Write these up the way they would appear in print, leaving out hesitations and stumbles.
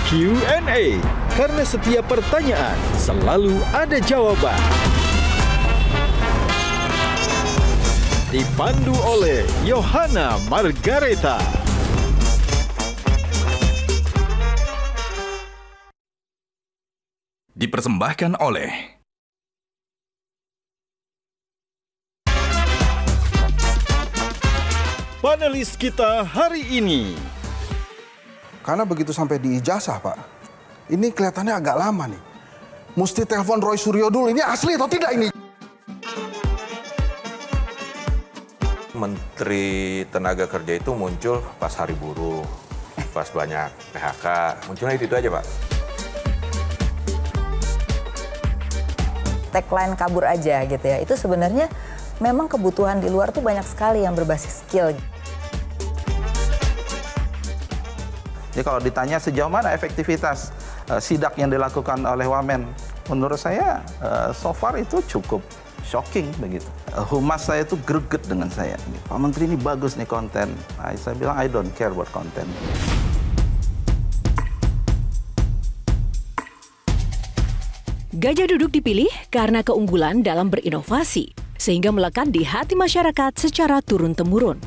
Q&A, karena setiap pertanyaan selalu ada jawaban. Dipandu oleh Yohana Margareta. Dipersembahkan oleh panelis kita hari ini. Karena begitu sampai di ijazah, Pak, ini kelihatannya agak lama nih. Mesti telepon Roy Suryo dulu, ini asli atau tidak ini? Menteri Tenaga Kerja itu muncul pas hari buruh, pas banyak PHK, munculnya itu aja, Pak. Tagline kabur aja gitu ya, itu sebenarnya memang kebutuhan di luar tuh banyak sekali yang berbasis skill. Jadi kalau ditanya sejauh mana efektivitas sidak yang dilakukan oleh Wamen, menurut saya so far itu cukup shocking begitu. Humas saya itu greget dengan saya. Pak Menteri ini bagus nih konten. Nah, saya bilang I don't care buat konten. Gajah Duduk dipilih karena keunggulan dalam berinovasi, sehingga melekat di hati masyarakat secara turun-temurun.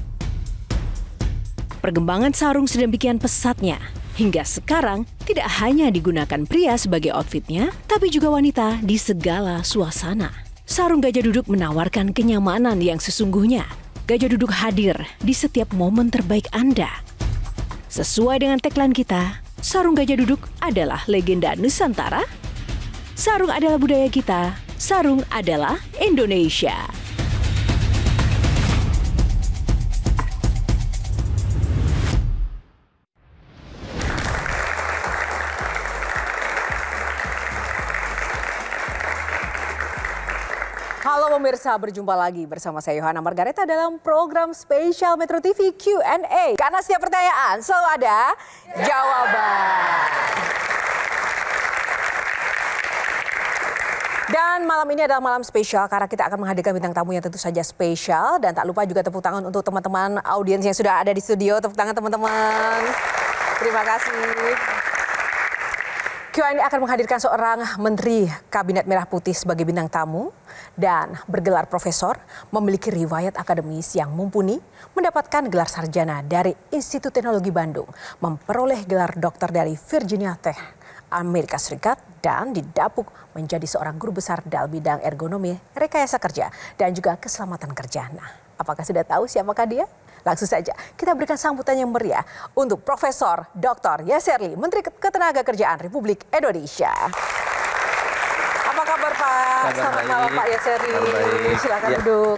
Perkembangan sarung sedemikian pesatnya, hingga sekarang tidak hanya digunakan pria sebagai outfitnya, tapi juga wanita di segala suasana. Sarung Gajah Duduk menawarkan kenyamanan yang sesungguhnya. Gajah Duduk hadir di setiap momen terbaik Anda. Sesuai dengan tagline kita, sarung Gajah Duduk adalah legenda Nusantara. Sarung adalah budaya kita, sarung adalah Indonesia. Halo pemirsa, berjumpa lagi bersama saya Yohana Margareta dalam program spesial Metro TV Q&A. Karena setiap pertanyaan selalu ada jawaban. Dan malam ini adalah malam spesial karena kita akan menghadirkan bintang tamu yang tentu saja spesial. Dan tak lupa juga tepuk tangan untuk teman-teman audiens yang sudah ada di studio. Tepuk tangan teman-teman. Terima kasih. Q&A akan menghadirkan seorang Menteri Kabinet Merah Putih sebagai bintang tamu dan bergelar profesor, memiliki riwayat akademis yang mumpuni, mendapatkan gelar sarjana dari Institut Teknologi Bandung, memperoleh gelar dokter dari Virginia Tech, Amerika Serikat, dan didapuk menjadi seorang guru besar dalam bidang ergonomi, rekayasa kerja, dan juga keselamatan kerja. Nah, apakah sudah tahu siapakah dia? Langsung saja kita berikan sambutan yang meriah untuk Profesor Dr. Yasserly, Menteri Ketenagakerjaan Republik Indonesia. Apa kabar Pak? Selamat malam Pak Yasserly. Silakan duduk.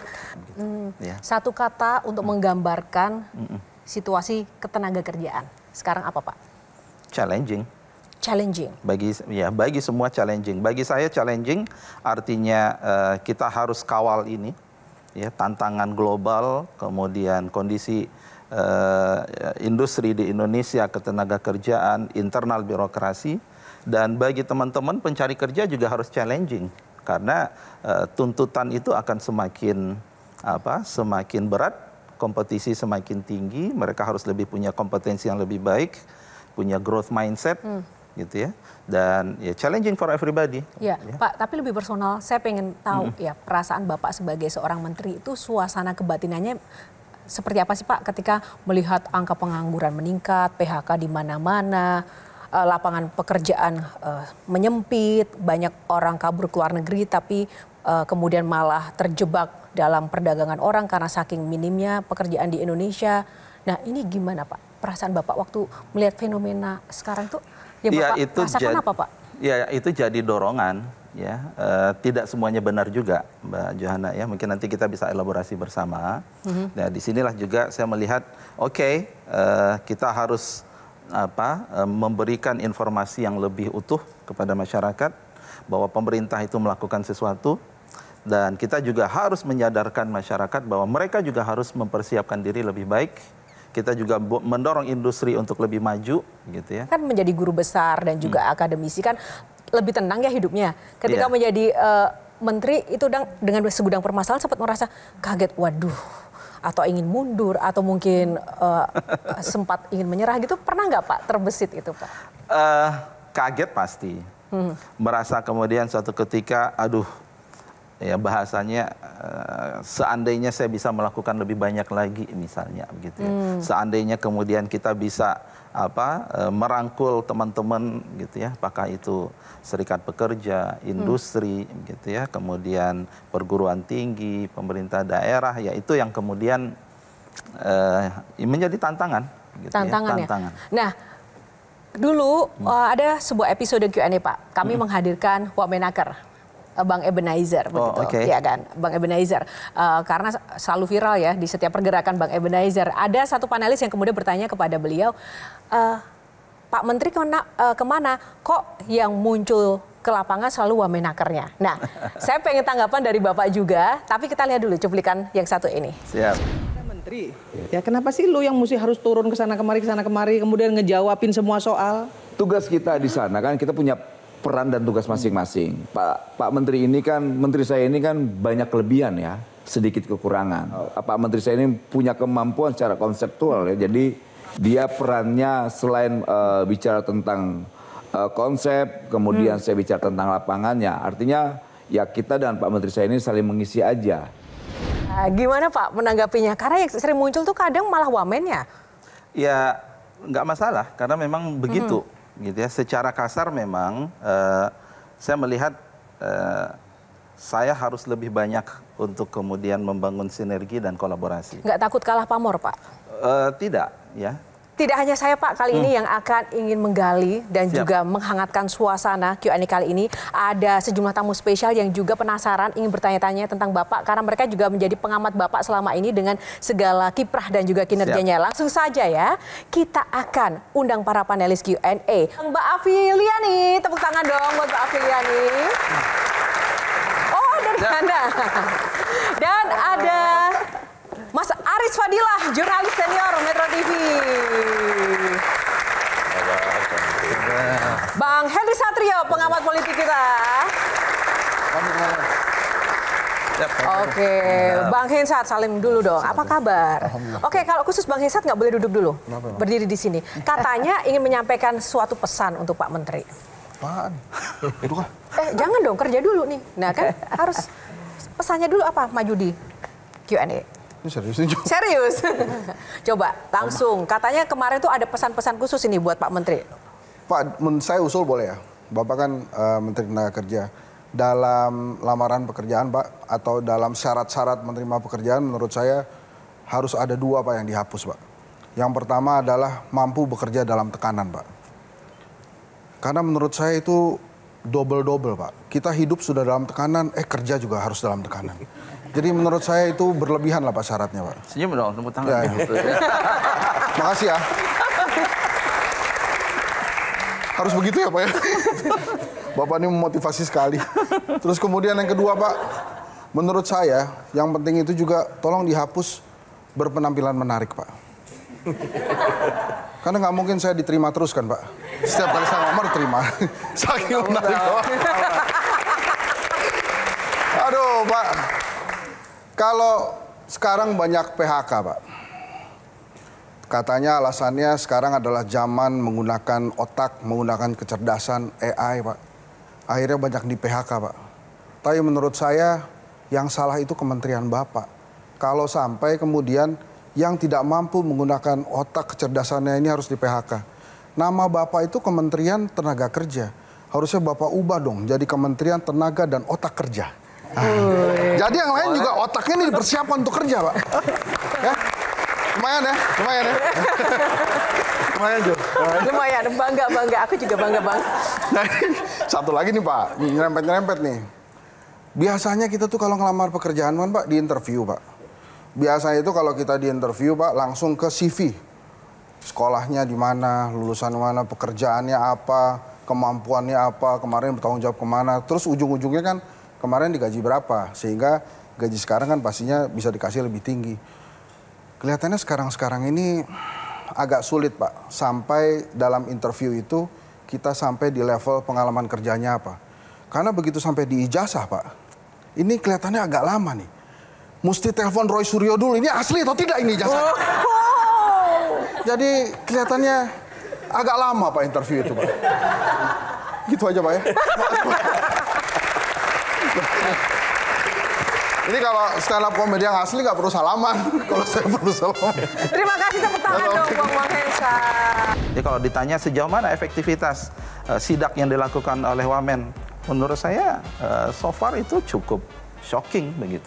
Satu kata untuk menggambarkan situasi ketenagakerjaan sekarang apa Pak? Challenging. Challenging. Bagi semua challenging. Bagi saya challenging artinya kita harus kawal ini. Ya, tantangan global, kemudian kondisi industri di Indonesia, ketenagakerjaan, internal birokrasi, dan bagi teman-teman pencari kerja juga harus challenging karena tuntutan itu akan semakin berat, kompetisi semakin tinggi, mereka harus lebih punya kompetensi yang lebih baik, punya growth mindset. Gitu ya, dan ya challenging for everybody. Ya, Pak, tapi lebih personal, saya pengen tahu ya perasaan Bapak sebagai seorang menteri itu suasana kebatinannya seperti apa sih Pak ketika melihat angka pengangguran meningkat, PHK di mana-mana, lapangan pekerjaan menyempit, banyak orang kabur ke luar negeri tapi kemudian malah terjebak dalam perdagangan orang karena saking minimnya pekerjaan di Indonesia. Nah, ini gimana Pak? Perasaan Bapak waktu melihat fenomena sekarang tuh? Ya, itu apa, Pak? Ya, itu jadi dorongan. Ya, tidak semuanya benar juga, Mbak Johanna. Ya, mungkin nanti kita bisa elaborasi bersama. Nah, disinilah juga saya melihat, kita harus memberikan informasi yang lebih utuh kepada masyarakat bahwa pemerintah itu melakukan sesuatu, dan kita juga harus menyadarkan masyarakat bahwa mereka juga harus mempersiapkan diri lebih baik. Kita juga mendorong industri untuk lebih maju, gitu ya. Kan menjadi guru besar dan juga akademisi kan lebih tenang ya hidupnya. Ketika menjadi menteri itu dengan segudang permasalahan sempat merasa kaget, waduh, atau ingin mundur atau mungkin sempat ingin menyerah gitu, pernah nggak Pak terbesit itu Pak? Kaget pasti. Merasa kemudian suatu ketika, aduh, ya bahasanya seandainya saya bisa melakukan lebih banyak lagi misalnya begitu ya. Seandainya kemudian kita bisa merangkul teman-teman gitu ya, apakah itu serikat pekerja, industri gitu ya, kemudian perguruan tinggi, pemerintah daerah, ya itu yang kemudian menjadi tantangan gitu Tantangan ya. Tantangan. Nah, dulu ada sebuah episode Q&A Pak. Kami menghadirkan Wamenaker, Bang Ebenezer begitu, ya kan, Bang Ebenezer. Karena selalu viral ya di setiap pergerakan Bang Ebenezer. Ada satu panelis yang kemudian bertanya kepada beliau, Pak Menteri kemana? Kok yang muncul ke lapangan selalu Wamenakernya? Nah, saya pengen tanggapan dari Bapak juga. Tapi kita lihat dulu cuplikan yang satu ini. Siap. Menteri, ya kenapa sih lu yang mesti harus turun ke sana kemari, kemudian ngejawabin semua soal? Tugas kita di sana kan kita punya peran dan tugas masing-masing. Pak Menteri ini kan, Menteri saya ini kan banyak kelebihan ya, sedikit kekurangan. Pak Menteri saya ini punya kemampuan secara konseptual ya, jadi dia perannya selain bicara tentang konsep, kemudian saya bicara tentang lapangannya. Artinya ya kita dan Pak Menteri saya ini saling mengisi aja. Nah, gimana Pak menanggapinya? Karena yang sering muncul tuh kadang malah wamennya. Ya nggak masalah karena memang begitu gitu ya. Secara kasar memang saya melihat saya harus lebih banyak untuk kemudian membangun sinergi dan kolaborasi. Nggak takut kalah pamor Pak? Tidak ya. Tidak hanya saya Pak kali ini yang akan ingin menggali dan juga menghangatkan suasana Q&A kali ini. Ada sejumlah tamu spesial yang juga penasaran ingin bertanya-tanya tentang Bapak. Karena mereka juga menjadi pengamat Bapak selama ini dengan segala kiprah dan juga kinerjanya. Langsung saja ya, kita akan undang para panelis Q&A. Mbak Afiliani, tepuk tangan dong buat Mbak Afiliani. Oh dari Anda. Dan ada Mas Aris Fadilah, jurnalis senior Metro TV. Bang Henry Satrio, pengamat politik kita. Oke, Bang Hensat, salim dulu dong. Apa kabar? Oke, kalau khusus Bang Hensat nggak boleh duduk dulu. Berdiri di sini. Katanya ingin menyampaikan suatu pesan untuk Pak Menteri. Apaan? Itu kan? Jangan dong, kerja dulu nih. Nah kan harus pesannya dulu apa? Maju di Q&A. Ini serius nih, Jo? Serius? Coba langsung. Katanya kemarin tuh ada pesan-pesan khusus ini buat Pak Menteri. Pak, saya usul boleh ya? Bapak kan Menteri Tenaga Kerja. Dalam lamaran pekerjaan Pak, atau dalam syarat-syarat menerima pekerjaan, menurut saya harus ada dua Pak yang dihapus Pak. Yang pertama adalah mampu bekerja dalam tekanan Pak. Karena menurut saya itu double-double Pak. Kita hidup sudah dalam tekanan, kerja juga harus dalam tekanan. Jadi menurut saya itu berlebihan lah Pak syaratnya Pak. Senyum dong, tepuk tangan. Makasih ya. Harus begitu ya Pak ya. Bapak ini memotivasi sekali. Terus kemudian yang kedua Pak, menurut saya yang penting itu juga tolong dihapus berpenampilan menarik Pak. Karena nggak mungkin saya diterima terus kan Pak. Setiap kali saya ngomong diterima. Saking menarik Pak. Aduh Pak. Kalau sekarang banyak PHK Pak. Katanya alasannya sekarang adalah zaman menggunakan otak, menggunakan kecerdasan AI Pak. Akhirnya banyak di PHK Pak. Tapi menurut saya yang salah itu Kementerian Bapak. Kalau sampai kemudian yang tidak mampu menggunakan otak kecerdasannya ini harus di PHK. Nama Bapak itu Kementerian Tenaga Kerja. Harusnya Bapak ubah dong jadi Kementerian Tenaga dan Otak Kerja. Jadi yang lain juga otaknya ini dipersiapkan untuk kerja Pak. Ya. Lumayan ya. Lumayan Jo. Lumayan, bangga. Aku juga bangga. Nah, satu lagi nih Pak, nyerempet nih. Biasanya kita tuh kalau ngelamar pekerjaan kan Pak, di interview Pak. Biasanya itu kalau kita di interview Pak, langsung ke CV. Sekolahnya di mana, lulusan mana, pekerjaannya apa, kemampuannya apa, kemarin bertanggung jawab kemana. Terus ujung-ujungnya kan kemarin digaji berapa, sehingga gaji sekarang kan pastinya bisa dikasih lebih tinggi. Kelihatannya sekarang ini agak sulit Pak, sampai dalam interview itu kita sampai di level pengalaman kerjanya apa. Karena begitu sampai di ijazah Pak, ini kelihatannya agak lama nih. mesti telepon Roy Suryo dulu. Ini asli atau tidak ini jasa? Jadi kelihatannya agak lama Pak interview itu Pak. Gitu aja Pak ya. Ini kalau stand up comedy yang asli nggak perlu salaman. Kalau saya perlu salaman. Terima kasih, tepuk tangan dong Bang Hensa. Jadi kalau ditanya sejauh mana efektivitas sidak yang dilakukan oleh Wamen, menurut saya so far itu cukup shocking begitu.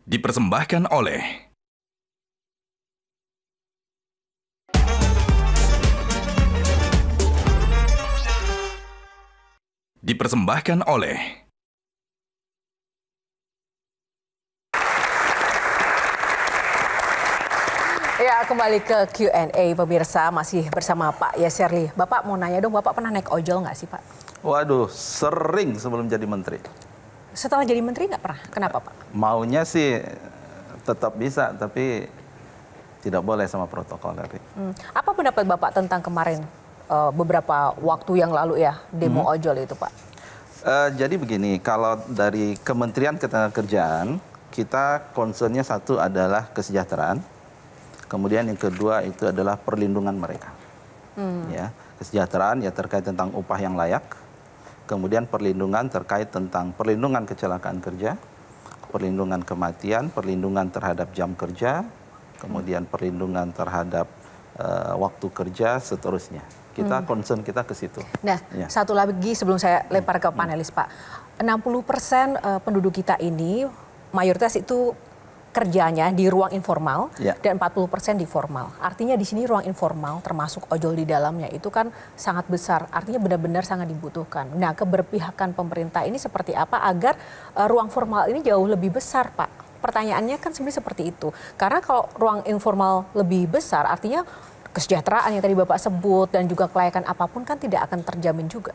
Dipersembahkan oleh Ya, kembali ke Q&A pemirsa, masih bersama Pak Yaserli. Bapak mau nanya dong, Bapak pernah naik ojol nggak sih Pak? Waduh, sering sebelum jadi menteri. Setelah jadi menteri nggak pernah? Kenapa Pak? Maunya sih tetap bisa, tapi tidak boleh sama protokol. Apa pendapat Bapak tentang kemarin beberapa waktu yang lalu ya, demo ojol itu Pak? Jadi begini, kalau dari Kementerian Ketenagakerjaan, kita concernnya satu adalah kesejahteraan, kemudian yang kedua itu adalah perlindungan mereka. Ya, kesejahteraan ya terkait tentang upah yang layak, kemudian perlindungan terkait tentang perlindungan kecelakaan kerja, perlindungan kematian, perlindungan terhadap jam kerja, kemudian perlindungan terhadap waktu kerja, seterusnya. Kita concern kita ke situ. Nah, satu lagi sebelum saya lempar ke panelis Pak. 60% penduduk kita ini mayoritas itu kerjanya di ruang informal dan 40% di formal. Artinya di sini ruang informal termasuk ojol di dalamnya itu kan sangat besar. Artinya benar-benar sangat dibutuhkan. Nah, keberpihakan pemerintah ini seperti apa agar ruang formal ini jauh lebih besar, Pak? Pertanyaannya kan sebenarnya seperti itu. Karena kalau ruang informal lebih besar artinya kesejahteraan yang tadi Bapak sebut dan juga kelayakan apapun kan tidak akan terjamin juga.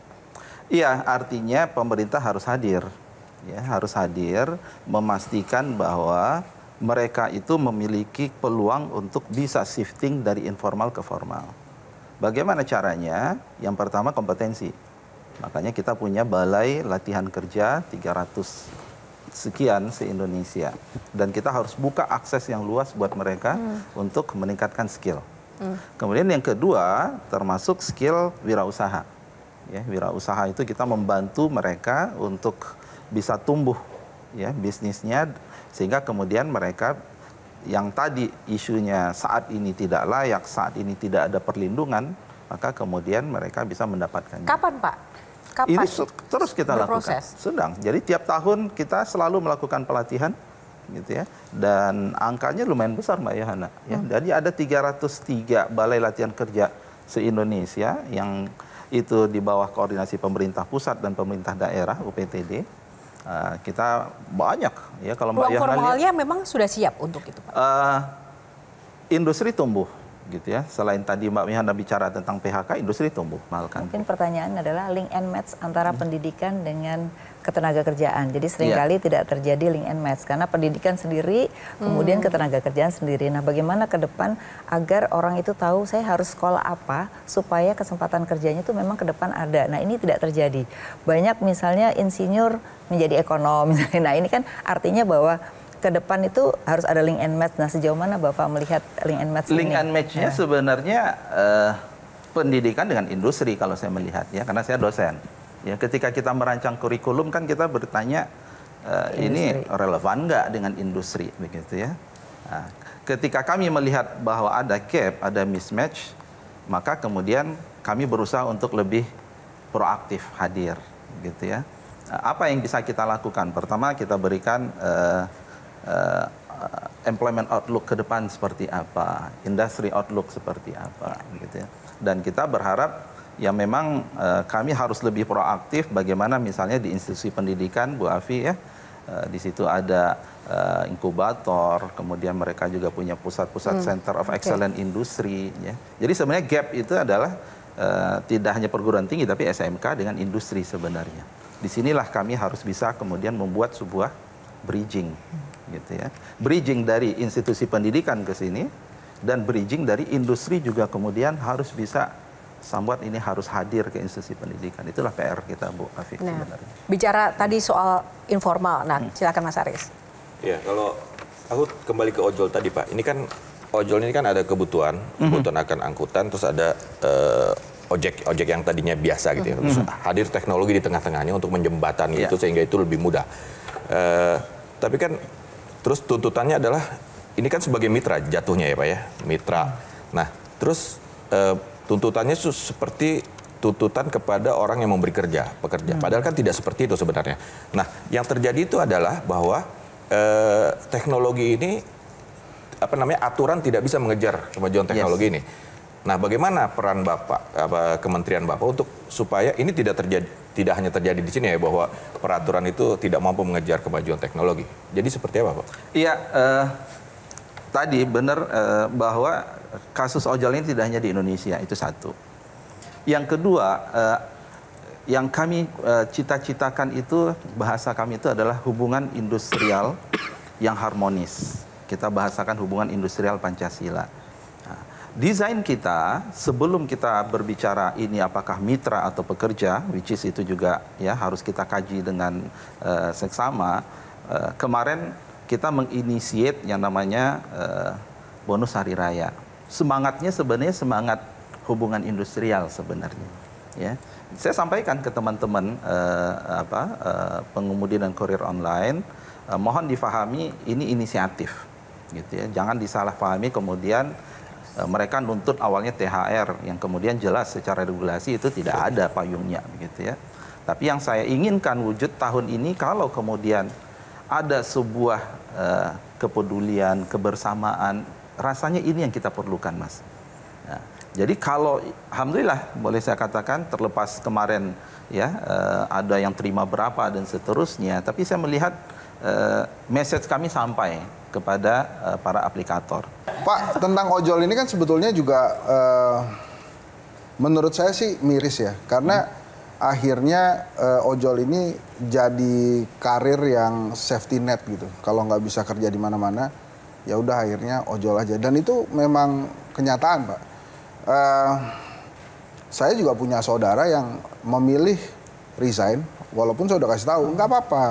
Iya, artinya pemerintah harus hadir. Ya, harus hadir memastikan bahwa mereka itu memiliki peluang untuk bisa shifting dari informal ke formal. Bagaimana caranya? Yang pertama kompetensi. Makanya kita punya balai latihan kerja 300 sekian se-Indonesia. Dan kita harus buka akses yang luas buat mereka untuk meningkatkan skill. Kemudian yang kedua termasuk skill wirausaha. Ya, wirausaha itu kita membantu mereka untuk bisa tumbuh ya bisnisnya, sehingga kemudian mereka yang tadi isunya saat ini tidak layak, saat ini tidak ada perlindungan, maka kemudian mereka bisa mendapatkannya. Kapan Pak? Kapan? Ini terus kita lakukan. Sedang. Jadi tiap tahun kita selalu melakukan pelatihan, gitu ya. Dan angkanya lumayan besar Mbak Yohana. Ya. Jadi ada 303 balai latihan kerja se-Indonesia yang itu di bawah koordinasi pemerintah pusat dan pemerintah daerah (UPTD). Kita banyak ya kalau Mbak Yohana formalnya memang sudah siap untuk itu Pak. Industri tumbuh gitu ya. Selain tadi Mbak Yohana bicara tentang PHK, industri tumbuh. Mungkin pertanyaan adalah link and match antara pendidikan dengan ketenagakerjaan. Jadi seringkali tidak terjadi link and match karena pendidikan sendiri, kemudian ketenagakerjaan sendiri. Nah, bagaimana ke depan agar orang itu tahu saya harus sekolah apa supaya kesempatan kerjanya itu memang ke depan ada. Nah, ini tidak terjadi. Banyak misalnya insinyur menjadi ekonom misalnya. Nah, ini kan artinya bahwa ke depan itu harus ada link and match. Nah, sejauh mana Bapak melihat link and match ini? Link and match-nya sebenarnya pendidikan dengan industri kalau saya melihat ya, karena saya dosen. Ya, ketika kita merancang kurikulum kan kita bertanya ini relevan nggak dengan industri begitu ya. Nah, ketika kami melihat bahwa ada gap, ada mismatch, maka kemudian kami berusaha untuk lebih proaktif hadir gitu ya. Apa yang bisa kita lakukan? Pertama kita berikan employment outlook ke depan seperti apa, industry outlook seperti apa gitu ya. Dan kita berharap ya memang kami harus lebih proaktif bagaimana misalnya di institusi pendidikan Bu Afi ya, di situ ada inkubator, kemudian mereka juga punya pusat-pusat center of excellence industri ya. Jadi sebenarnya gap itu adalah tidak hanya perguruan tinggi tapi SMK dengan industri sebenarnya. Disinilah kami harus bisa kemudian membuat sebuah bridging gitu ya. Bridging dari institusi pendidikan ke sini dan bridging dari industri juga kemudian harus bisa somewhat ini harus hadir ke institusi pendidikan. Itulah PR kita, Bu Afi, sebenarnya. Bicara tadi soal informal, silakan Mas Aris. Ya, kalau aku kembali ke ojol tadi, Pak. Ini kan ojol ini kan ada kebutuhan akan angkutan, terus ada ojek yang tadinya biasa gitu ya. Terus hadir teknologi di tengah-tengahnya untuk menjembatani itu sehingga itu lebih mudah. Tapi kan terus tuntutannya adalah ini kan sebagai mitra jatuhnya ya Pak ya, mitra. Nah, terus tuntutannya seperti tuntutan kepada orang yang memberi pekerja. Padahal kan tidak seperti itu sebenarnya. Nah, yang terjadi itu adalah bahwa teknologi ini aturan tidak bisa mengejar kemajuan teknologi ini. Nah, bagaimana peran Bapak, Kementerian Bapak untuk supaya ini tidak hanya terjadi di sini ya, bahwa peraturan itu tidak mampu mengejar kemajuan teknologi. Jadi seperti apa, Pak? Iya, tadi benar bahwa kasus ojol ini tidak hanya di Indonesia, itu satu. Yang kedua, yang kami cita-citakan itu, bahasa kami itu adalah hubungan industrial yang harmonis. Kita bahasakan hubungan industrial Pancasila. Desain kita sebelum kita berbicara ini apakah mitra atau pekerja, which is itu juga ya harus kita kaji dengan seksama. Kemarin kita menginisiate yang namanya bonus hari raya. Semangatnya sebenarnya semangat hubungan industrial sebenarnya. Ya, saya sampaikan ke teman-teman pengemudi dan kurir online, mohon difahami ini inisiatif, gitu ya. Jangan disalahpahami kemudian mereka nuntut awalnya THR yang kemudian jelas secara regulasi itu tidak ada payungnya, begitu ya. Tapi yang saya inginkan wujud tahun ini kalau kemudian ada sebuah kepedulian, kebersamaan, rasanya ini yang kita perlukan, Mas. Nah, jadi kalau alhamdulillah boleh saya katakan terlepas kemarin ya ada yang terima berapa dan seterusnya, tapi saya melihat message kami sampai kepada para aplikator. Pak, tentang ojol ini kan sebetulnya juga menurut saya sih miris ya, karena akhirnya ojol ini jadi karir yang safety net gitu. Kalau nggak bisa kerja di mana-mana, ya udah akhirnya ojol aja. Dan itu memang kenyataan, Pak. Saya juga punya saudara yang memilih resign, walaupun saya udah kasih tahu nggak apa-apa.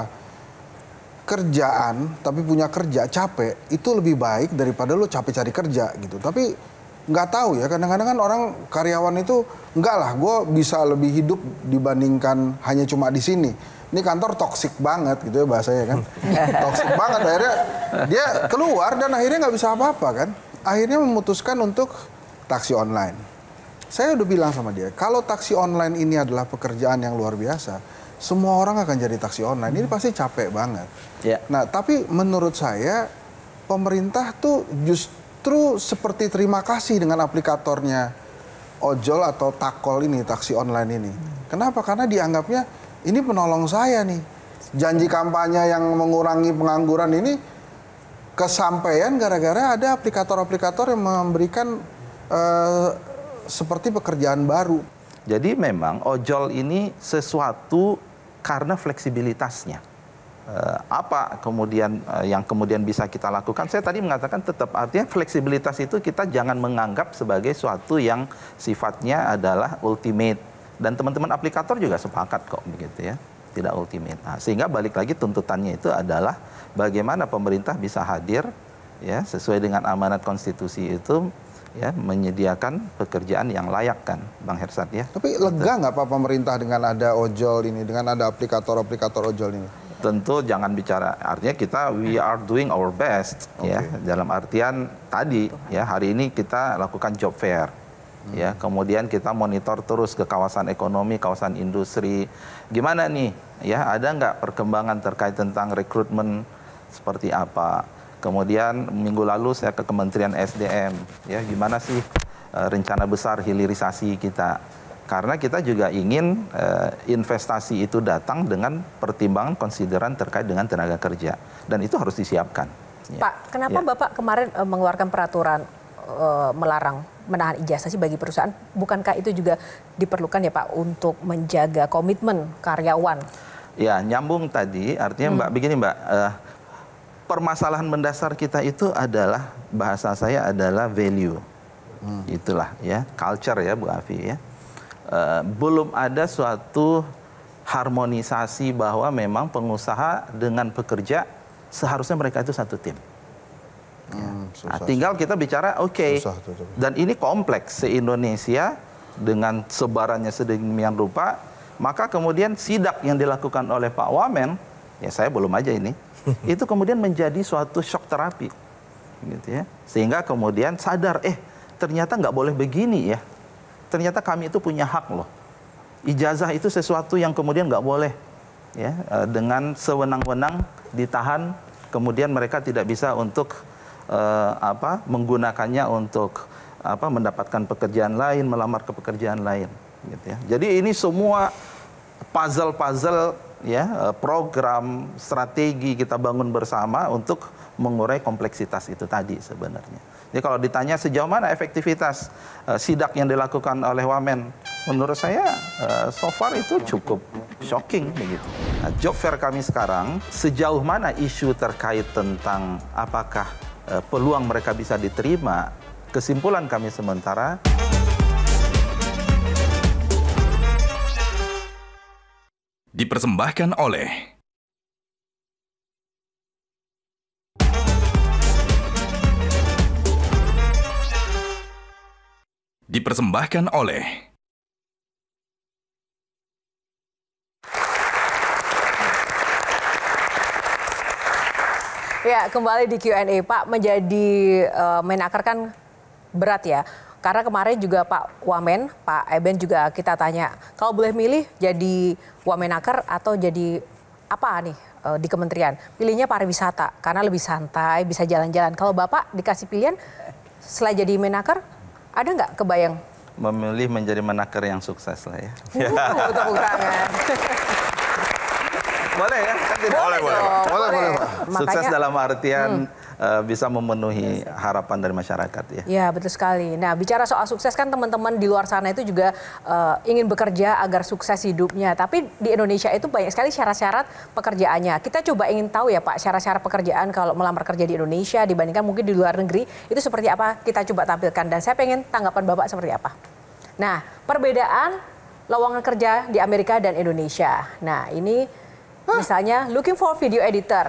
Kerjaan, tapi punya kerja capek, itu lebih baik daripada lo capek cari kerja gitu. Tapi nggak tahu ya, kadang-kadang kan orang karyawan itu, enggak lah, gue bisa lebih hidup dibandingkan hanya cuma di sini. Ini kantor toksik banget gitu ya bahasanya kan. Toksik banget, akhirnya dia keluar dan akhirnya nggak bisa apa-apa kan. Akhirnya memutuskan untuk taksi online. Saya udah bilang sama dia, kalau taksi online ini adalah pekerjaan yang luar biasa, semua orang akan jadi taksi online. Ini pasti capek banget. Yeah. Nah, tapi menurut saya pemerintah tuh justru seperti terima kasih dengan aplikatornya ojol atau takol ini, taksi online ini. Kenapa? Karena dianggapnya ini penolong saya nih. Janji kampanye yang mengurangi pengangguran ini kesampaian gara-gara ada aplikator-aplikator yang memberikan seperti pekerjaan baru. Jadi memang ojol ini sesuatu karena fleksibilitasnya. Apa kemudian yang kemudian bisa kita lakukan? Saya tadi mengatakan tetap artinya fleksibilitas itu kita jangan menganggap sebagai suatu yang sifatnya adalah ultimate. Dan teman-teman aplikator juga sepakat kok begitu ya, tidak ultimate. Nah, sehingga balik lagi tuntutannya itu adalah bagaimana pemerintah bisa hadir ya sesuai dengan amanat konstitusi itu. Ya, menyediakan pekerjaan yang layak kan, Bang Hersat ya. Tapi lega nggak Pak pemerintah dengan ada ojol ini, dengan ada aplikator-aplikator ojol ini? Tentu jangan bicara, artinya kita we are doing our best ya, dalam artian tadi ya hari ini kita lakukan job fair. Ya, kemudian kita monitor terus ke kawasan ekonomi, kawasan industri. Gimana nih? Ya, ada nggak perkembangan terkait tentang rekrutmen seperti apa? Kemudian minggu lalu saya ke Kementerian SDM, ya gimana sih rencana besar hilirisasi kita? Karena kita juga ingin investasi itu datang dengan pertimbangan konsideran terkait dengan tenaga kerja, dan itu harus disiapkan. Pak, kenapa Bapak kemarin mengeluarkan peraturan melarang menahan ijazah sih bagi perusahaan? Bukankah itu juga diperlukan ya Pak untuk menjaga komitmen karyawan? Ya nyambung tadi, artinya Mbak begini Mbak. Permasalahan mendasar kita itu adalah, bahasa saya adalah value. Itulah ya, culture ya Bu Afi ya. belum ada suatu harmonisasi bahwa memang pengusaha dengan pekerja seharusnya mereka itu satu tim. Nah, tinggal kita bicara dan ini kompleks se-Indonesia dengan sebarannya sedemikian rupa, maka kemudian sidak yang dilakukan oleh Pak Wamen, ya saya belum aja ini, itu kemudian menjadi suatu shock terapi, gitu ya, sehingga kemudian sadar, ternyata nggak boleh begini ya. Ternyata kami itu punya hak loh. Ijazah itu sesuatu yang kemudian nggak boleh ya dengan sewenang-wenang ditahan, kemudian mereka tidak bisa untuk menggunakannya untuk mendapatkan pekerjaan lain, melamar ke pekerjaan lain, gitu ya. Jadi ini semua puzzle ya, program strategi kita bangun bersama untuk mengurai kompleksitas itu tadi sebenarnya. Jadi kalau ditanya sejauh mana efektivitas sidak yang dilakukan oleh Wamen, menurut saya so far itu cukup shocking begitu. Nah, job fair kami sekarang sejauh mana isu terkait tentang apakah peluang mereka bisa diterima, kesimpulan kami sementara dipersembahkan oleh Ya, kembali di Q&A, Pak. Menjadi Menaker kan berat ya. Karena kemarin juga Pak Wamen, Pak Eben juga kita tanya, kalau boleh milih jadi Wamenaker atau jadi apa nih di kementerian? Pilihnya pariwisata, karena lebih santai, bisa jalan-jalan. Kalau Bapak dikasih pilihan, setelah jadi Menaker, ada nggak kebayang? Memilih menjadi Menaker yang sukses lah ya. Tepuk tangan. Boleh ya? Kan tidak boleh. Sukses dalam artian bisa memenuhi harapan dari masyarakat ya. Ya, betul sekali. Nah, bicara soal sukses kan teman-teman di luar sana itu juga ingin bekerja agar sukses hidupnya. Tapi di Indonesia itu banyak sekali syarat-syarat pekerjaannya. Kita coba ingin tahu ya Pak, syarat-syarat pekerjaan kalau melamar kerja di Indonesia dibandingkan mungkin di luar negeri itu seperti apa? Kita coba tampilkan dan saya pengen tanggapan Bapak seperti apa. Nah, perbedaan lowongan kerja di Amerika dan Indonesia. Nah, ini misalnya looking for video editor,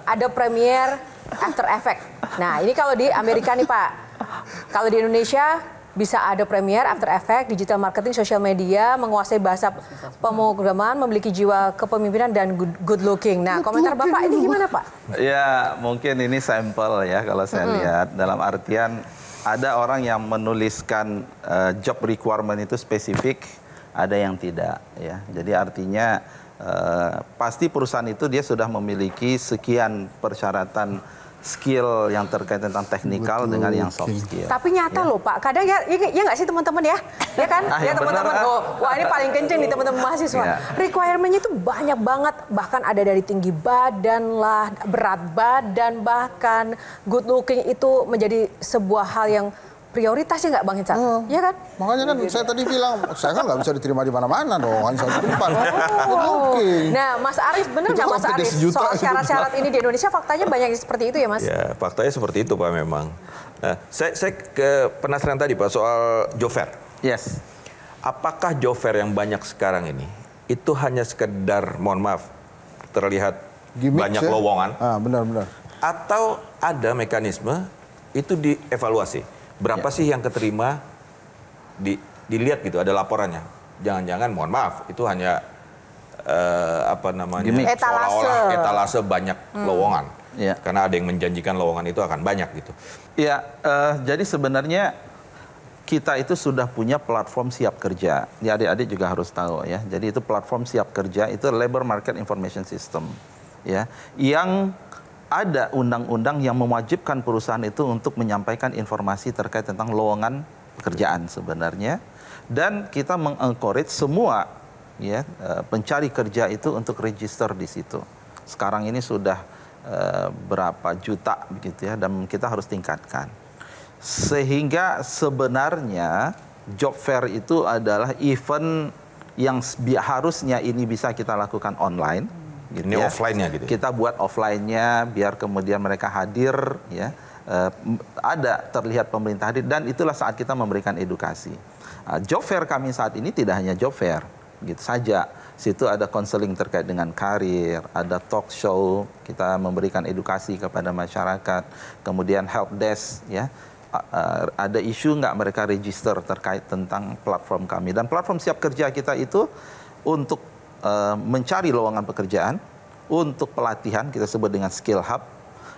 ada Premiere, After Effects. Nah ini kalau di Amerika nih Pak, kalau di Indonesia bisa ada Premiere, After Effects, digital marketing, social media, menguasai bahasa pemrograman, memiliki jiwa kepemimpinan dan good looking. Nah komentar Bapak ini gimana Pak? Ya mungkin ini sampel ya kalau saya lihat, dalam artian ada orang yang menuliskan job requirement itu spesifik, ada yang tidak ya. Jadi artinya pasti perusahaan itu dia sudah memiliki sekian persyaratan skill yang terkait tentang teknikal dengan yang soft skill. Tapi nyata loh Pak, kadang ya nggak sih teman-teman ya? Ya kan? Ya teman-teman, wah ini paling kenceng nih teman-teman mahasiswa. Requirement-nya itu banyak banget, bahkan ada dari tinggi badan lah, berat badan, bahkan good looking itu menjadi sebuah hal yang prioritasnya nggak Bang Hinsa? Iya kan? Makanya kan saya tadi bilang, saya kan nggak bisa diterima di mana-mana dong, hanya satu tempat. Nah, Mas Arief, benar nggak Mas Arief? Soal syarat-syarat ini di Indonesia faktanya banyak seperti itu ya Mas? Ya, faktanya seperti itu Pak memang. Nah, saya penasaran tadi Pak soal job fair. Yes. Apakah job fair yang banyak sekarang ini, itu hanya sekedar, mohon maaf, terlihat gimmick, banyak lowongan? Benar-benar. Atau ada mekanisme itu dievaluasi? Berapa sih yang keterima, dilihat gitu, ada laporannya. Jangan-jangan, mohon maaf, itu hanya seolah-olah etalase banyak lowongan. Ya. Karena ada yang menjanjikan lowongan itu akan banyak gitu. Ya, jadi sebenarnya kita itu sudah punya platform siap kerja. Ya, adik-adik juga harus tahu ya. Jadi itu platform siap kerja, itu Labor Market Information System. Ya, yang ada undang-undang yang mewajibkan perusahaan itu untuk menyampaikan informasi terkait tentang lowongan pekerjaan sebenarnya, dan kita mengencourage semua ya pencari kerja itu untuk register di situ. Sekarang ini sudah berapa juta begitu ya, dan kita harus tingkatkan. Sehingga sebenarnya job fair itu adalah event yang harusnya ini bisa kita lakukan online. Gitu ini ya. offline-nya gitu. Kita buat offline-nya biar kemudian mereka hadir ya ada terlihat pemerintah hadir, dan itulah saat kita memberikan edukasi. Job fair kami saat ini tidak hanya job fair gitu saja. Situ ada konseling terkait dengan karir, ada talk show, kita memberikan edukasi kepada masyarakat, kemudian help desk, ya. Ada isu nggak mereka register terkait tentang platform kami. Dan platform Siap Kerja kita itu untuk mencari lowongan pekerjaan, untuk pelatihan kita sebut dengan skill hub,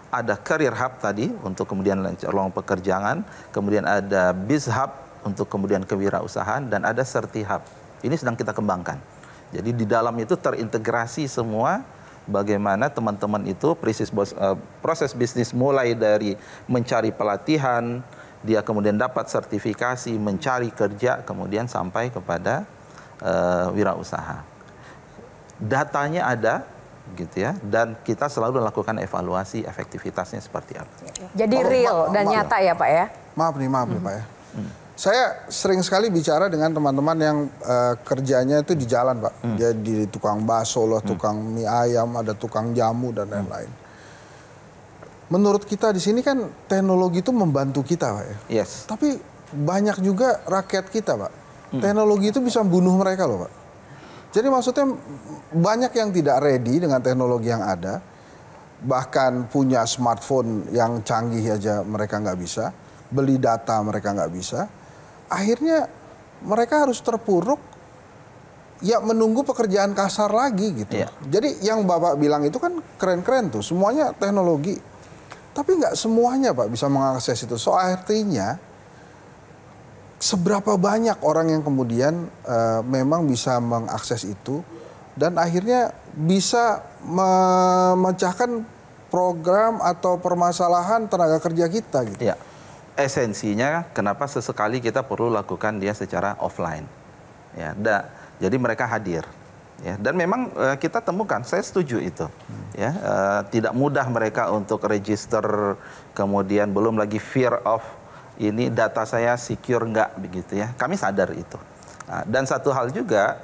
ada career hub tadi untuk kemudian lowongan pekerjaan, kemudian ada biz hub untuk kemudian kewirausahaan, dan ada serti hub. Ini sedang kita kembangkan. Jadi di dalam itu terintegrasi semua bagaimana teman-teman itu proses bisnis mulai dari mencari pelatihan, dia kemudian dapat sertifikasi, mencari kerja, kemudian sampai kepada wirausaha. Datanya ada, gitu ya, dan kita selalu melakukan evaluasi efektivitasnya seperti apa. Jadi real dan nyata ya Pak ya? Maaf nih Pak ya. Saya sering sekali bicara dengan teman-teman yang kerjanya itu di jalan Pak. Jadi tukang bakso loh, tukang mie ayam, ada tukang jamu dan lain-lain. Menurut kita di sini kan teknologi itu membantu kita Pak ya. Yes. Tapi banyak juga rakyat kita Pak. Teknologi itu bisa membunuh mereka loh Pak. Jadi maksudnya banyak yang tidak ready dengan teknologi yang ada. Bahkan punya smartphone yang canggih aja mereka nggak bisa. Beli data mereka nggak bisa. Akhirnya mereka harus terpuruk ya menunggu pekerjaan kasar lagi gitu. Yeah. Jadi yang Bapak bilang itu kan keren-keren tuh. Semuanya teknologi. Tapi nggak semuanya Pak bisa mengakses itu. So artinya seberapa banyak orang yang kemudian memang bisa mengakses itu dan akhirnya bisa memecahkan program atau permasalahan tenaga kerja kita gitu. Ya. Esensinya kenapa sesekali kita perlu lakukan dia secara offline. Ya, jadi mereka hadir. Ya, dan memang kita temukan, saya setuju itu. Ya, tidak mudah mereka untuk register, kemudian belum lagi fear of ini data saya secure nggak begitu ya. Kami sadar itu. Dan satu hal juga,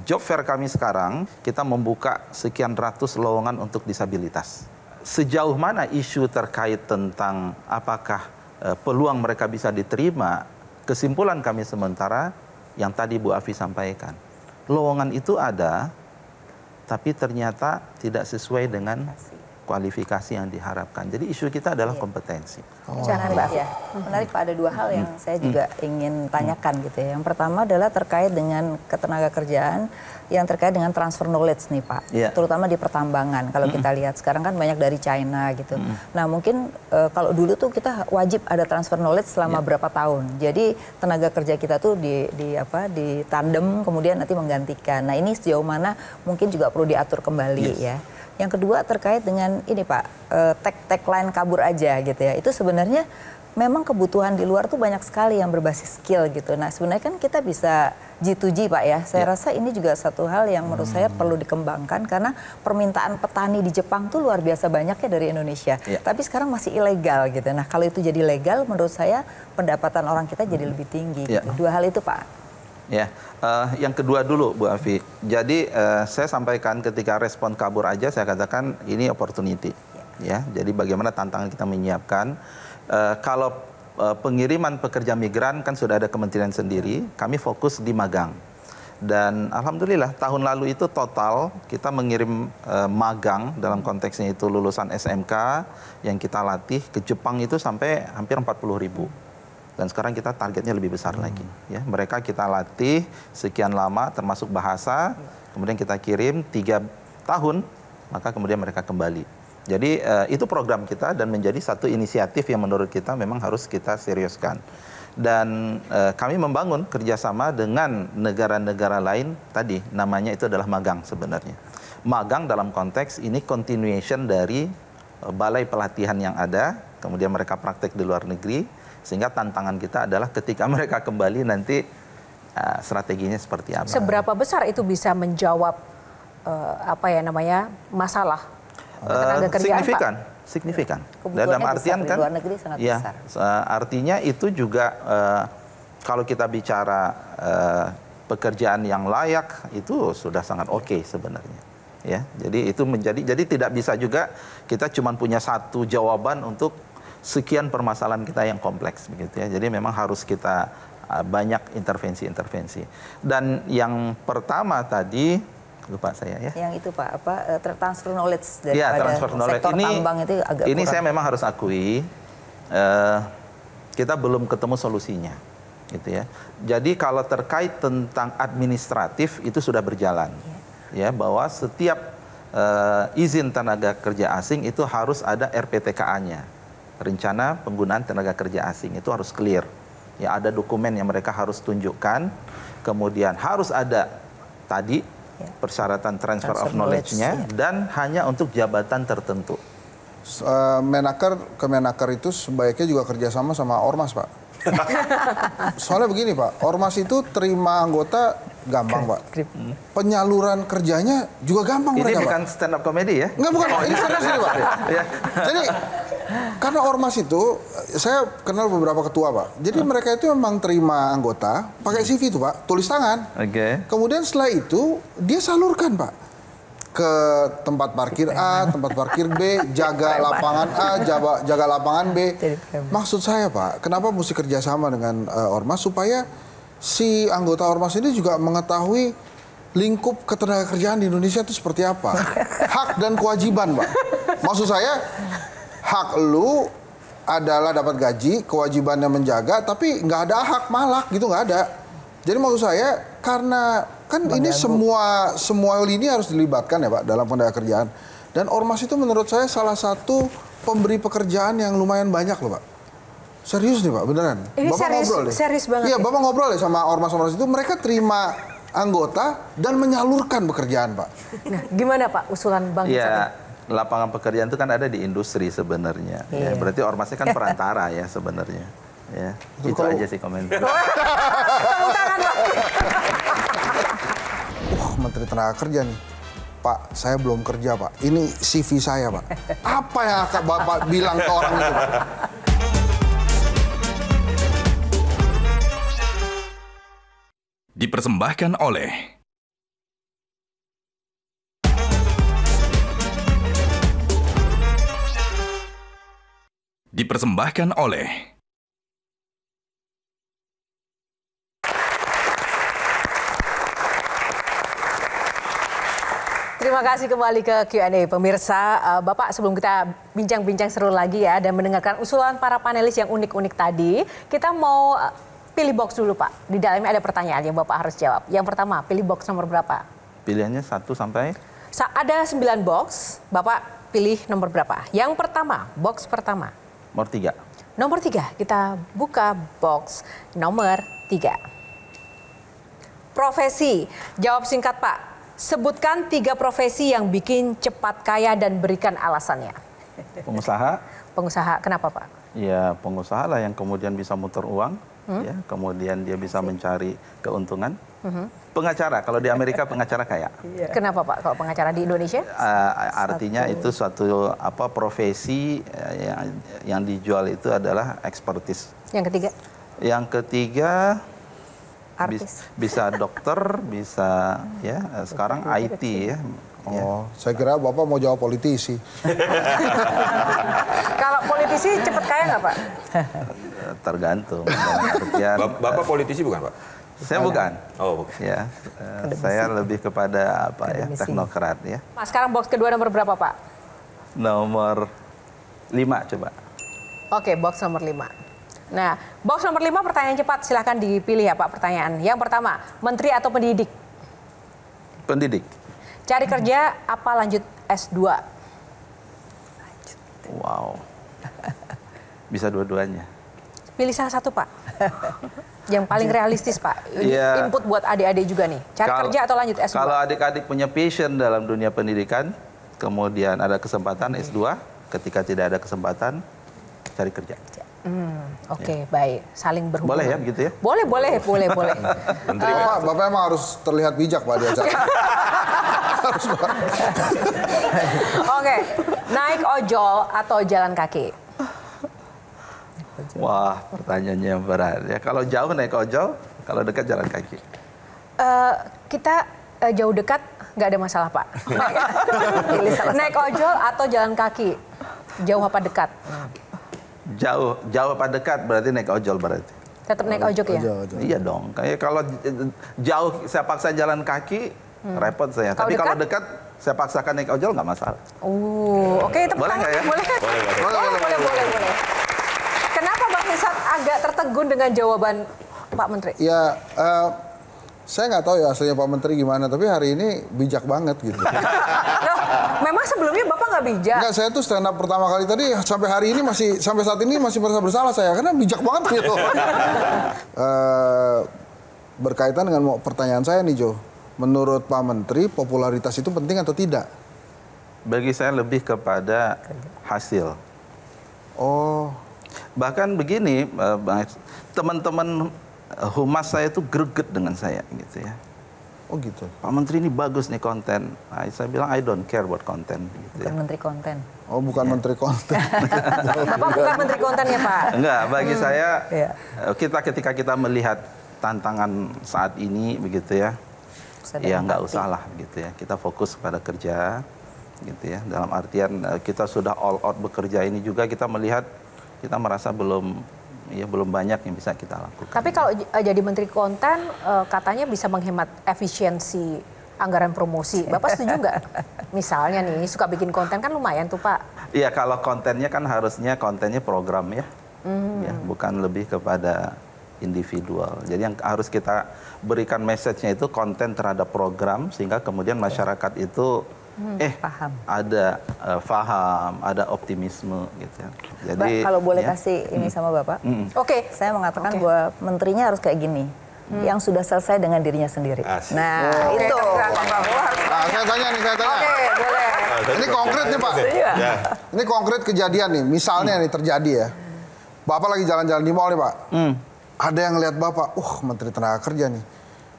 job fair kami sekarang, kita membuka sekian ratus lowongan untuk disabilitas. Sejauh mana isu terkait tentang apakah peluang mereka bisa diterima, kesimpulan kami sementara yang tadi Bu Afi sampaikan. Lowongan itu ada, tapi ternyata tidak sesuai dengan kualifikasi yang diharapkan. Jadi isu kita adalah kompetensi. Menarik Pak, ada dua hal yang saya juga ingin tanyakan gitu ya. Yang pertama adalah terkait dengan ketenaga kerjaan yang terkait dengan transfer knowledge nih Pak. Terutama di pertambangan. Kalau kita lihat sekarang kan banyak dari China gitu. Nah mungkin kalau dulu tuh kita wajib ada transfer knowledge selama berapa tahun. Jadi tenaga kerja kita tuh di tandem kemudian nanti menggantikan. Nah ini sejauh mana mungkin juga perlu diatur kembali ya. Yang kedua terkait dengan ini Pak, tagline kabur aja gitu ya. Itu sebenarnya memang kebutuhan di luar tuh banyak sekali yang berbasis skill gitu. Nah sebenarnya kan kita bisa G2G Pak ya. Saya rasa ini juga satu hal yang menurut saya perlu dikembangkan karena permintaan petani di Jepang tuh luar biasa banyaknya dari Indonesia. Tapi sekarang masih ilegal gitu. Nah kalau itu jadi legal menurut saya pendapatan orang kita jadi lebih tinggi. Gitu. Dua hal itu Pak. Ya, yang kedua dulu Bu Afi. Jadi saya sampaikan ketika respon kabur aja, saya katakan ini opportunity. Ya, jadi bagaimana tantangan kita menyiapkan. Kalau pengiriman pekerja migran kan sudah ada kementerian sendiri, kami fokus di magang. Dan alhamdulillah tahun lalu itu total kita mengirim magang dalam konteksnya itu lulusan SMK yang kita latih ke Jepang itu sampai hampir 40.000. Dan sekarang kita targetnya lebih besar lagi. Ya, mereka kita latih sekian lama termasuk bahasa, kemudian kita kirim 3 tahun, maka kemudian mereka kembali. Jadi itu program kita dan menjadi satu inisiatif yang menurut kita memang harus kita seriuskan. Dan kami membangun kerjasama dengan negara-negara lain, tadi namanya itu adalah magang sebenarnya. Magang dalam konteks ini continuation dari balai pelatihan yang ada, kemudian mereka praktek di luar negeri, sehingga tantangan kita adalah ketika mereka kembali nanti strateginya seperti apa. Seberapa besar itu bisa menjawab masalah tenaga kerjaan signifikan, Pak? Signifikan. Dalam artian kan, luar negeri sangat besar. Artinya itu juga kalau kita bicara pekerjaan yang layak itu sudah sangat oke sebenarnya. Ya, jadi itu jadi tidak bisa juga kita cuma punya satu jawaban untuk sekian permasalahan kita yang kompleks begitu ya. Jadi memang harus kita banyak intervensi-intervensi. Dan yang pertama tadi lupa saya ya. Yang itu Pak, transfer knowledge daripada transfer knowledge. sektor tambang itu agak ini kurang. saya memang harus akui kita belum ketemu solusinya, gitu ya. Jadi kalau terkait tentang administratif itu sudah berjalan, ya bahwa setiap izin tenaga kerja asing itu harus ada RPTKA-nya, rencana penggunaan tenaga kerja asing itu harus clear. Ya ada dokumen yang mereka harus tunjukkan, kemudian harus ada tadi persyaratan transfer of knowledge-nya dan hanya untuk jabatan tertentu. Kemenaker itu sebaiknya juga kerjasama sama Ormas, Pak. Soalnya begini, Pak, Ormas itu terima anggota gampang, Pak. Penyaluran kerjanya juga gampang Ini mereka, bukan Pak. stand up comedy ya? Enggak, bukan, ini serius ini, Pak. Jadi karena Ormas itu, saya kenal beberapa ketua, Pak. Jadi mereka itu memang terima anggota, pakai CV itu, Pak, tulis tangan. Kemudian setelah itu, dia salurkan, Pak. Ke tempat parkir A, tempat parkir B, jaga lapangan A, jaga lapangan B. Maksud saya, Pak, kenapa mesti kerjasama dengan Ormas? Supaya si anggota Ormas ini juga mengetahui lingkup ketenagakerjaan di Indonesia itu seperti apa. Hak dan kewajiban, Pak. Maksud saya, hak lu adalah dapat gaji, kewajibannya menjaga, tapi nggak ada hak malak gitu, nggak ada. Jadi maksud saya, karena kan ini semua lini harus dilibatkan ya Pak dalam tenaga kerjaan. Dan Ormas itu menurut saya salah satu pemberi pekerjaan yang lumayan banyak loh Pak. Serius nih Pak, beneran. Ini Bapak ngobrol deh. serius banget. Iya, Bapak ngobrol deh sama Ormas-Ormas itu, mereka terima anggota dan menyalurkan pekerjaan Pak. Nah, gimana Pak usulan Bang? Ya, lapangan pekerjaan itu kan ada di industri sebenarnya. Ya, berarti Ormasnya kan perantara ya sebenarnya. Ya, itu aja sih komentar. Menteri Tenaga Kerja nih. Pak, saya belum kerja Pak. Ini CV saya Pak. Apa yang akan Bapak bilang ke orang itu Pak? Dipersembahkan oleh Terima kasih kembali ke Q&A pemirsa. Bapak, sebelum kita bincang-bincang seru lagi ya dan mendengarkan usulan para panelis yang unik-unik tadi, kita mau pilih box dulu Pak. Di dalamnya ada pertanyaan yang Bapak harus jawab. Yang pertama, pilih box nomor berapa? Pilihannya 1 sampai? Ada 9 box, Bapak pilih nomor berapa? Yang pertama, box pertama. Nomor 3. Nomor 3, kita buka box nomor 3. Profesi, jawab singkat Pak. Sebutkan 3 profesi yang bikin cepat kaya dan berikan alasannya. Pengusaha. Pengusaha, kenapa Pak? Ya, pengusaha lah yang kemudian bisa muter uang, ya, kemudian dia bisa mencari keuntungan. Pengacara, kalau di Amerika pengacara kaya. Kenapa Pak kalau pengacara di Indonesia? Artinya itu suatu profesi yang dijual itu adalah expertise. Yang ketiga? Yang ketiga artis. Bisa dokter, bisa ya sekarang IT ya. Oh, saya kira Bapak mau jawab politisi. Kalau politisi cepat kaya nggak Pak? Tergantung. Bapak politisi bukan Pak? Saya bukan. Oh, bukan. Ya, saya lebih kepada teknokrat ya. Mas, sekarang box kedua nomor berapa Pak? Nomor 5 coba. Oke, box nomor 5. Nah, box nomor 5 pertanyaan cepat, silahkan dipilih ya Pak pertanyaan. Yang pertama, menteri atau pendidik? Pendidik. Cari kerja apa lanjut S2? Wow. Bisa dua-duanya. Pilih salah satu Pak. Yang paling realistis Pak. Ya. Input buat adik-adik juga nih. Cari kerja atau lanjut S2? Kalau adik-adik punya passion dalam dunia pendidikan, kemudian ada kesempatan S2, ketika tidak ada kesempatan, cari kerja. Oke, baik. Saling berhubungan. Boleh ya begitu ya? Boleh. Bapak emang harus terlihat bijak Pak di acara. Harus Pak. Oke, naik ojol atau jalan kaki? Wah, pertanyaannya yang berat ya. Kalau jauh naik ojol, kalau dekat jalan kaki. Kita jauh dekat nggak ada masalah Pak. Naik ojol atau jalan kaki? Jauh apa dekat? Jauh apa dekat berarti naik ojol berarti. Tetap naik ojol ya? Iya dong. Kayak kalau jauh saya paksa jalan kaki, repot saya. Tapi kalau dekat saya paksakan naik ojol nggak masalah. Oke, boleh nggak ya? Boleh. Kenapa Bang Hisat agak tertegun dengan jawaban Pak Menteri? Ya, saya nggak tahu ya aslinya Pak Menteri gimana, tapi hari ini bijak banget gitu. Loh, memang sebelumnya Bapak nggak bijak? Enggak, saya tuh stand up pertama kali tadi sampai hari ini sampai saat ini masih merasa bersalah saya karena bijak banget gitu. Berkaitan dengan pertanyaan saya nih Jo, menurut Pak Menteri popularitas itu penting atau tidak? Bagi saya lebih kepada hasil. Bahkan begini, teman-teman humas saya itu greget dengan saya gitu ya. Oh gitu. Pak Menteri ini bagus nih konten. Nah, saya bilang I don't care buat konten. Gitu bukan menteri konten. Oh bukan menteri konten. Bapak bukan menteri konten ya Pak? Enggak, bagi saya ketika kita melihat tantangan saat ini begitu ya, ya nggak usah lah gitu ya. Kita fokus pada kerja gitu ya. Dalam artian kita sudah all out bekerja ini juga kita melihat kita merasa belum banyak yang bisa kita lakukan. Tapi kalau jadi menteri konten katanya bisa menghemat efisiensi anggaran promosi. Bapak setuju nggak? Misalnya nih suka bikin konten kan lumayan tuh Pak. Iya, kalau kontennya kan harusnya kontennya program ya. Ya, bukan lebih kepada individual. Jadi yang harus kita berikan message-nya itu konten terhadap program sehingga kemudian masyarakat itu paham. Ada optimisme gitu ya. Jadi kalau boleh kasih ini sama Bapak. Oke. Saya mengatakan bahwa menterinya harus kayak gini. Yang sudah selesai dengan dirinya sendiri. Nah, itu Pak Prabowo harus. Saya tanya. Oke, boleh. Ini konkret nih Pak. Ini konkret kejadian nih. Misalnya nih terjadi ya. Bapak lagi jalan-jalan di mall nih Pak. Ada yang lihat Bapak, Menteri Tenaga Kerja nih.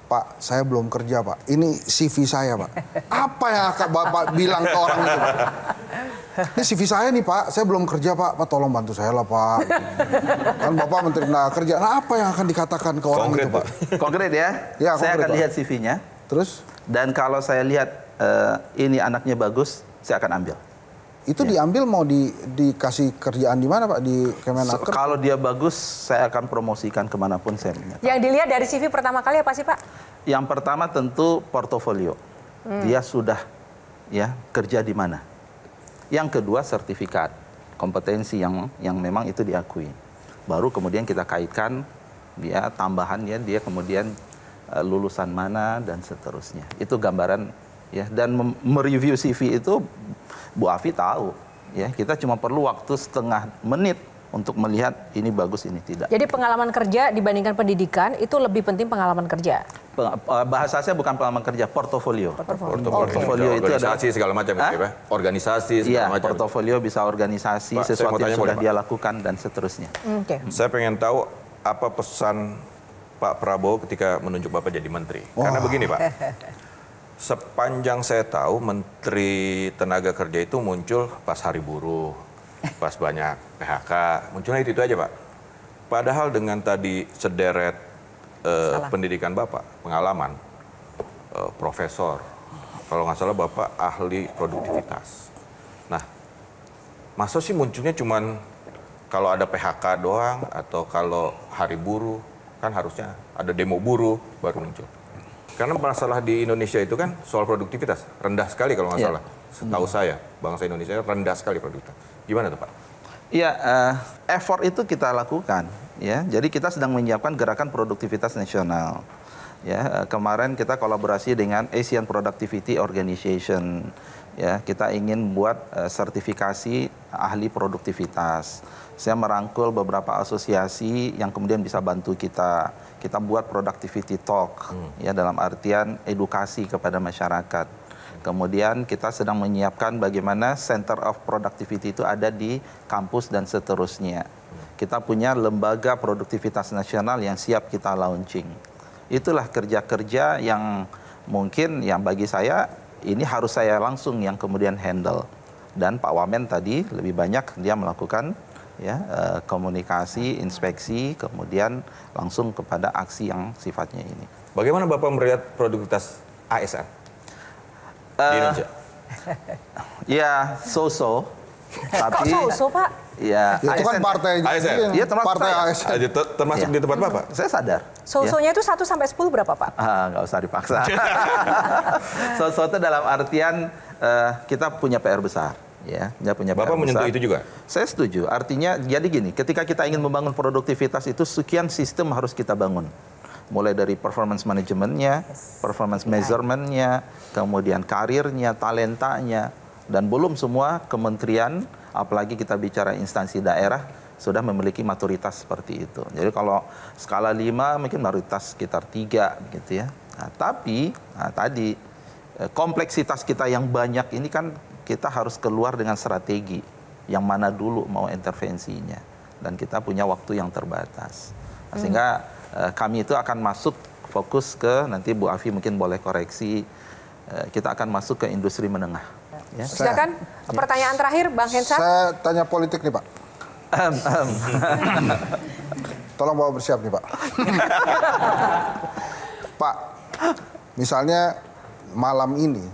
Pak, saya belum kerja Pak. Ini CV saya Pak. Apa yang akan Bapak bilang ke orang itu Pak? Ini CV saya nih Pak, saya belum kerja Pak. Pak tolong bantu saya lah Pak. Kan Bapak Menteri Tenaga Kerja. Nah apa yang akan dikatakan ke orang itu Pak? Konkret ya? Ya saya akan Pak. lihat CV-nya. Terus? Dan kalau saya lihat ini anaknya bagus, saya akan ambil. Itu diambil mau dikasih kerjaan di mana Pak? Di Kemenaker? Kalau dia bagus, saya akan promosikan kemanapun saya minta. Yang dilihat dari CV pertama kali apa sih Pak? Yang pertama tentu portofolio. Dia sudah ya kerja di mana. Yang kedua sertifikat kompetensi yang memang itu diakui. Baru kemudian kita kaitkan dia tambahannya dia kemudian lulusan mana dan seterusnya. Itu gambaran ya, dan mereview CV itu Bu Afi tahu ya, kita cuma perlu waktu setengah menit untuk melihat ini bagus ini tidak. Jadi pengalaman kerja dibandingkan pendidikan itu lebih penting pengalaman kerja. Bahasa saya bukan pengalaman kerja, portofolio. Portofolio itu organisasi segala macam ya. Organisasi segala macam. Portofolio bisa organisasi, Pak, sesuatu yang sudah dia lakukan dan seterusnya. Saya pengen tahu apa pesan Pak Prabowo ketika menunjuk Bapak jadi menteri. Karena begini Pak. Sepanjang saya tahu Menteri Tenaga Kerja itu muncul pas hari buruh, pas banyak PHK, munculnya itu aja Pak. Padahal dengan tadi sederet pendidikan Bapak, pengalaman, profesor, kalau nggak salah Bapak ahli produktivitas. Nah, masa sih munculnya cuman kalau ada PHK doang atau kalau hari buruh, kan harusnya ada demo buruh baru muncul. Karena masalah di Indonesia itu kan soal produktivitas rendah sekali kalau nggak salah. Setahu saya bangsa Indonesia rendah sekali produktivitas. Gimana tuh Pak? Iya, effort itu kita lakukan. Ya, jadi kita sedang menyiapkan gerakan produktivitas nasional. Ya, kemarin kita kolaborasi dengan Asian Productivity Organization. Ya, kita ingin buat sertifikasi ahli produktivitas. Saya merangkul beberapa asosiasi yang kemudian bisa bantu kita. Kita buat productivity talk, ya dalam artian edukasi kepada masyarakat. Kemudian kita sedang menyiapkan bagaimana Center of Productivity itu ada di kampus dan seterusnya. Kita punya lembaga produktivitas nasional yang siap kita launching. Itulah kerja-kerja yang mungkin yang bagi saya ini harus saya langsung yang kemudian handle. Dan Pak Wamen tadi lebih banyak dia melakukan ya komunikasi, inspeksi, kemudian langsung kepada aksi yang sifatnya ini. Bagaimana Bapak melihat produktivitas ASN di Indonesia? Ya, so-so. Kok so-so Pak? Ya, Itu kan ASN. partai. ASN. Iya, termasuk partai saya. ASN. Termasuk di tempat Bapak? Saya sadar. So-sonya itu 1 sampai 10 berapa, Pak? Nggak usah dipaksa. So-so itu dalam artian kita punya PR besar. Ya, punya Bapak PR menyentuh besar. itu juga? Saya setuju. Artinya jadi gini, ketika kita ingin membangun produktivitas itu sekian sistem harus kita bangun. Mulai dari performance manajemennya, performance measurementnya, kemudian karirnya, talentanya, dan belum semua kementerian, apalagi kita bicara instansi daerah, sudah memiliki maturitas seperti itu. Jadi kalau skala 5 mungkin maturitas sekitar 3 gitu ya. Nah, tapi tadi kompleksitas kita yang banyak ini kan kita harus keluar dengan strategi yang mana dulu mau intervensinya, dan kita punya waktu yang terbatas. Sehingga kami itu akan masuk fokus ke, nanti Bu Afi mungkin boleh koreksi, kita akan masuk ke industri menengah. Ya. Silakan pertanyaan terakhir Bang Hensat. Saya tanya politik nih Pak. Tolong bawa bersiap nih Pak. Pak, misalnya malam ini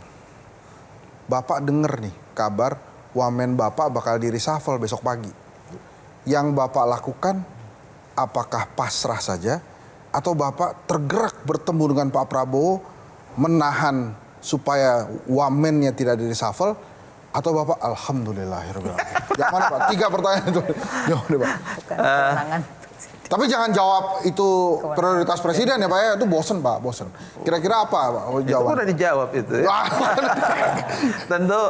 Bapak denger nih kabar wamen Bapak bakal di reshuffle besok pagi. Yang Bapak lakukan apakah pasrah saja atau Bapak tergerak bertemu dengan Pak Prabowo menahan supaya wamennya tidak di reshuffle, atau Bapak alhamdulillahirabbil alamin? Yang mana Pak? 3 pertanyaan itu. Jawab deh Pak. Tapi jangan jawab itu prioritas presiden ya Pak ya, itu bosen Pak, bosen. Kira-kira apa Pak? Itu udah dijawab itu ya. Tentu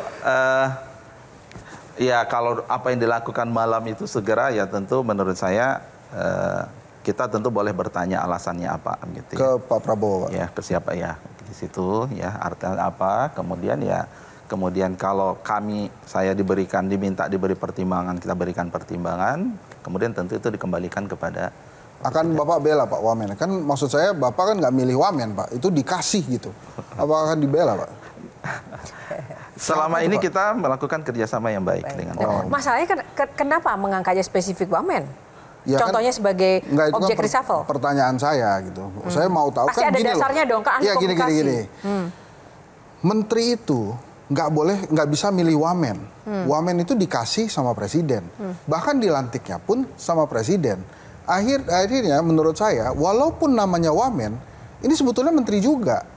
ya kalau apa yang dilakukan malam itu segera, ya tentu menurut saya kita tentu boleh bertanya alasannya apa gitu ya. Ke Pak Prabowo Pak. Ya, ke siapa ya di situ ya, artinya apa, kemudian kalau saya diminta diberi pertimbangan, kita berikan pertimbangan, kemudian tentu itu dikembalikan kepada. Akan Bapak bela Pak wamen? Kan maksud saya Bapak kan nggak milih wamen Pak, itu dikasih gitu. Apakah akan dibela Pak? Selama ini kita melakukan kerjasama yang baik dengan wamen. Masalahnya kenapa mengangkatnya spesifik wamen? Ya Contohnya kan, sebagai objek kan reshuffle. Pertanyaan saya gitu. Saya mau tahu pasti kan ada gini dasarnya loh. dong, kan ahli Iya gini. Menteri itu nggak bisa milih wamen. Wamen itu dikasih sama presiden. Bahkan dilantiknya pun sama presiden. Akhirnya menurut saya walaupun namanya wamen, ini sebetulnya menteri juga.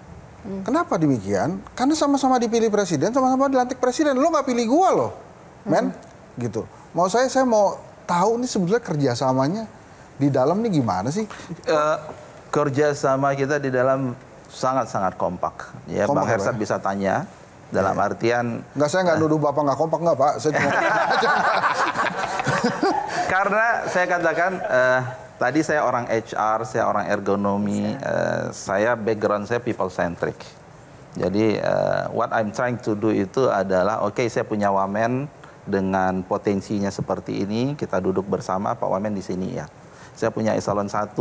Kenapa demikian? Karena sama-sama dipilih presiden, sama-sama dilantik presiden. Lo nggak pilih gua loh, men, gitu. Mau saya mau tahu nih sebetulnya kerjasamanya di dalam nih gimana sih? Kerjasama kita di dalam sangat-sangat kompak. Ya, kompak Bang Hersat bisa tanya. Dalam artian... Saya nggak nuduh Bapak nggak kompak, nggak Pak. Saya cuma... Karena saya katakan, tadi saya orang HR, saya orang ergonomi, saya background saya people centric. Jadi what I'm trying to do itu adalah, oke, saya punya wamen dengan potensinya seperti ini, kita duduk bersama, Pak Wamen di sini ya. Saya punya eselon 1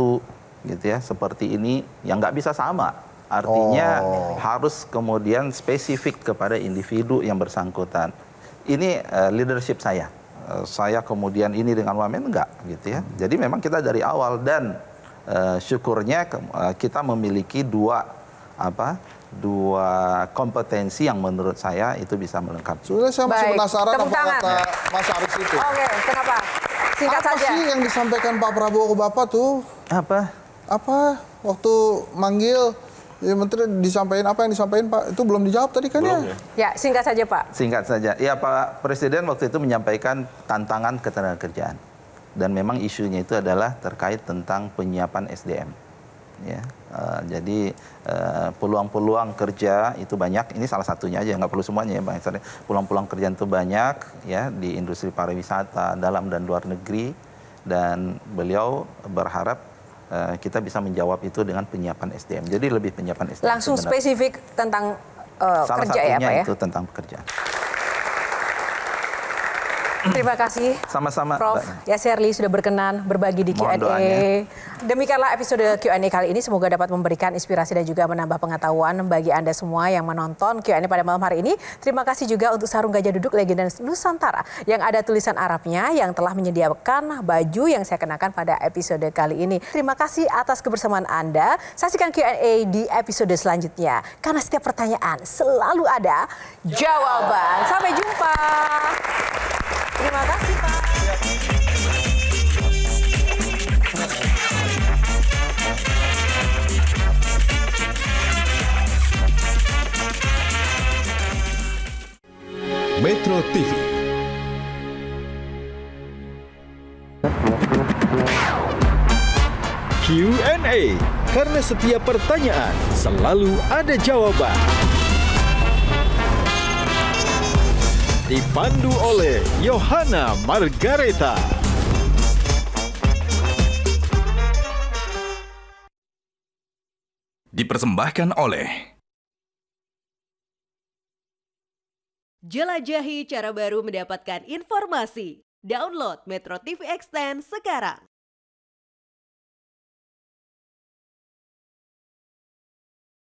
gitu ya, seperti ini, yang nggak bisa sama. Artinya harus kemudian spesifik kepada individu yang bersangkutan. Ini leadership saya. Saya kemudian ini dengan wamen enggak gitu ya. Jadi memang kita dari awal, dan syukurnya kita memiliki dua kompetensi yang menurut saya itu bisa melengkapi. Sebenarnya saya masih penasaran Tepuk apa tangan. kata Mas Aris itu. Oke, kenapa? Singkat apa saja. sih yang disampaikan Pak Prabowo ke Bapak tuh? Apa waktu manggil ya, Menteri disampaikan apa yang disampaikan Pak? Itu belum dijawab tadi kan ya? Ya, singkat saja Pak. Singkat saja. Ya, Pak Presiden waktu itu menyampaikan tantangan ketenagakerjaan. Dan memang isunya itu adalah terkait tentang penyiapan SDM. Ya, jadi peluang-peluang kerja itu banyak. Ini salah satunya aja, nggak perlu semuanya ya Bang. Peluang-peluang kerja itu banyak ya di industri pariwisata dalam dan luar negeri. Dan beliau berharap kita bisa menjawab itu dengan penyiapan SDM. Jadi lebih penyiapan SDM. Langsung spesifik tentang kerja ya Pak ya? Itu tentang pekerjaan. Terima kasih. Sama-sama. Prof. Yaserli sudah berkenan berbagi di Q&A. Demikianlah episode Q&A kali ini. Semoga dapat memberikan inspirasi dan juga menambah pengetahuan bagi Anda semua yang menonton Q&A pada malam hari ini. Terima kasih juga untuk Sarung Gajah Duduk Legenda Nusantara yang ada tulisan Arabnya yang telah menyediakan baju yang saya kenakan pada episode kali ini. Terima kasih atas kebersamaan Anda. Saksikan Q&A di episode selanjutnya. Karena setiap pertanyaan selalu ada jawaban. Sampai jumpa. Terima kasih, Pak. Metro TV. Q&A, karena setiap pertanyaan selalu ada jawaban. Dipandu oleh Yohana Margareta. Dipersembahkan oleh Jelajahi cara baru mendapatkan informasi. Download Metro TV Extend sekarang.